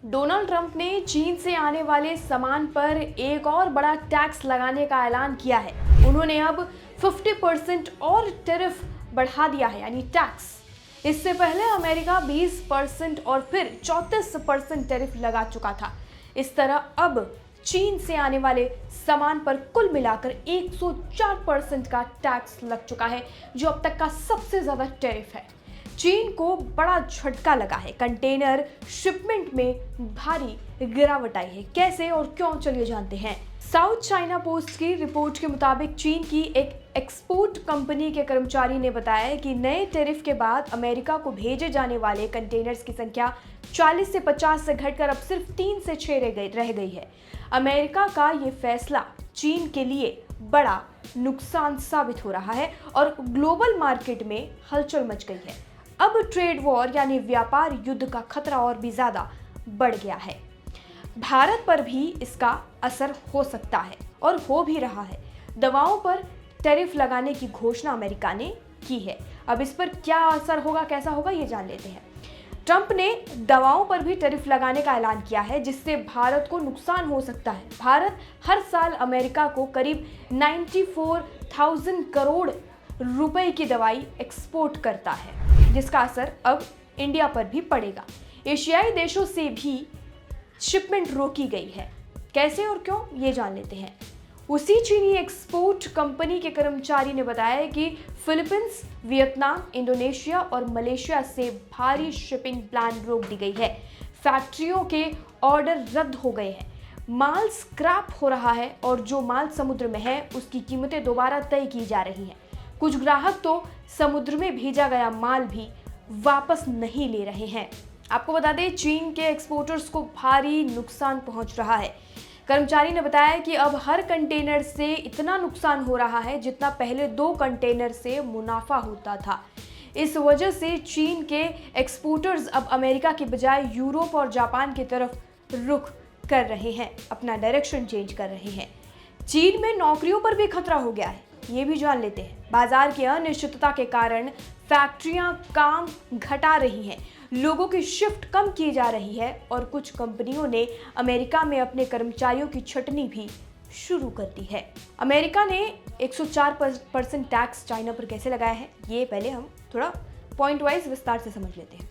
Donald Trump ने चीन से आने वाले सामान पर एक और बड़ा टैक्स लगाने का ऐलान किया है। उन्होंने अब 50% और टैरिफ बढ़ा दिया है, यानी टैक्स। इससे पहले अमेरिका 20% और फिर 34% टैरिफ लगा चुका था। इस तरह अब चीन से आने वाले सामान पर कुल मिलाकर 104% का टैक्स लग चुका है, जो अब तक का सबसे ज्यादा टैरिफ है। चीन को बड़ा झटका लगा है। कंटेनर शिपमेंट में भारी गिरावट आई है। कैसे और क्यों, चलिए जानते हैं। साउथ चाइना पोस्ट की रिपोर्ट के मुताबिक चीन की एक एक्सपोर्ट कंपनी के कर्मचारी ने बताया कि नए टैरिफ के बाद अमेरिका को भेजे जाने वाले कंटेनर्स की संख्या 40 से 50 से घटकर अब सिर्फ 3 से 6 रह गई है। अमेरिका का ये फैसला चीन के लिए बड़ा नुकसान साबित हो रहा है और ग्लोबल मार्केट में हलचल मच गई है। अब ट्रेड वॉर यानी व्यापार युद्ध का खतरा और भी ज्यादा बढ़ गया है। भारत पर भी इसका असर हो सकता है और हो भी रहा है। दवाओं पर टैरिफ लगाने की घोषणा अमेरिका ने की है। अब इस पर क्या असर होगा, कैसा होगा, ये जान लेते हैं। ट्रंप ने दवाओं पर भी टैरिफ लगाने का ऐलान किया है, जिससे भारत को नुकसान हो सकता है। भारत हर साल अमेरिका को करीब 94,000 करोड़ रुपए की दवाई एक्सपोर्ट करता है, जिसका असर अब इंडिया पर भी पड़ेगा। एशियाई देशों से भी शिपमेंट रोकी गई है। कैसे और क्यों, ये जान लेते हैं। उसी चीनी एक्सपोर्ट कंपनी के कर्मचारी ने बताया कि फिलीपींस, वियतनाम, इंडोनेशिया और मलेशिया से भारी शिपिंग प्लान रोक दी गई है। फैक्ट्रियों के ऑर्डर रद्द हो गए हैं। माल स्क्रैप हो रहा है और जो माल समुद्र में है उसकी कीमतें दोबारा तय की जा रही हैं। कुछ ग्राहक तो समुद्र में भेजा गया माल भी वापस नहीं ले रहे हैं। आपको बता दें, चीन के एक्सपोर्टर्स को भारी नुकसान पहुंच रहा है। कर्मचारी ने बताया कि अब हर कंटेनर से इतना नुकसान हो रहा है जितना पहले 2 कंटेनर से मुनाफा होता था। इस वजह से चीन के एक्सपोर्टर्स अब अमेरिका के बजाय यूरोप और जापान की तरफ रुख कर रहे हैं, अपना डायरेक्शन चेंज कर रहे हैं। चीन में नौकरियों पर भी खतरा हो गया है, ये भी जान लेते हैं। बाजार की अनिश्चितता के कारण फैक्ट्रियां काम घटा रही हैं, लोगों की शिफ्ट कम की जा रही है और कुछ कंपनियों ने अमेरिका में अपने कर्मचारियों की छटनी भी शुरू कर दी है। अमेरिका ने 104% टैक्स चाइना पर कैसे लगाया है, ये पहले हम थोड़ा पॉइंट वाइज विस्तार से समझ लेते हैं।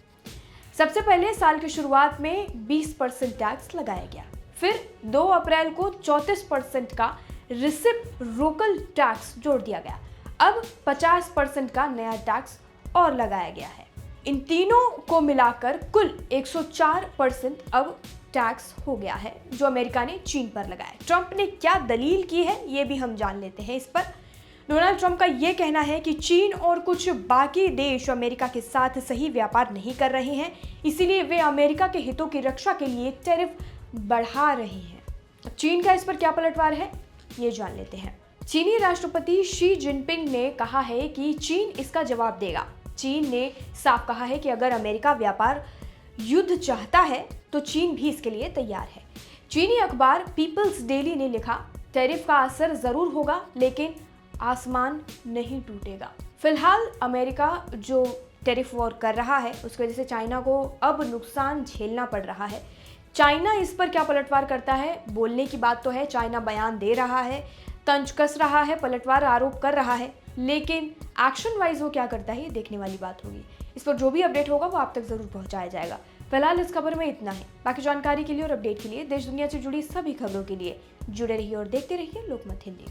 सबसे पहले साल की शुरुआत में 20% टैक्स लगाया गया, फिर 2 अप्रैल को 34% का रेसिप्रोकल टैक्स जोड़ दिया गया। अब 50% का नया टैक्स और लगाया गया है। इन तीनों को मिलाकर कुल 104% अब टैक्स हो गया है, जो अमेरिका ने चीन पर लगाया। ट्रंप ने क्या दलील की है, ये भी हम जान लेते हैं। इस पर डोनाल्ड ट्रंप का ये कहना है कि चीन और कुछ बाकी देश अमेरिका के साथ सही व्यापार नहीं कर रहे हैं, इसीलिए वे अमेरिका के हितों की रक्षा के लिए टैरिफ बढ़ा रहे हैं। चीन का इस पर क्या पलटवार है, ये जान लेते हैं। चीनी राष्ट्रपति शी जिनपिंग ने कहा है कि चीन इसका जवाब देगा। चीन ने साफ कहा है कि अगर अमेरिका व्यापार युद्ध चाहता है तो चीन भी इसके लिए तैयार है। चीनी अखबार पीपल्स डेली ने लिखा, टैरिफ का असर जरूर होगा लेकिन आसमान नहीं टूटेगा। फिलहाल अमेरिका जो टैरिफ वॉर कर रहा है उसकी वजह से चाइना को अब नुकसान झेलना पड़ रहा है। चाइना इस पर क्या पलटवार करता है, बोलने की बात तो है, चाइना बयान दे रहा है, तंज कस रहा है, पलटवार आरोप कर रहा है, लेकिन एक्शन वाइज वो क्या करता है ये देखने वाली बात होगी। इस पर जो भी अपडेट होगा वो आप तक जरूर पहुंचाया जाएगा। फिलहाल इस खबर में इतना है। बाकी जानकारी के लिए और अपडेट के लिए, देश दुनिया से जुड़ी सभी खबरों के लिए जुड़े रहिए और देखते रहिए लोकमत हिंदी।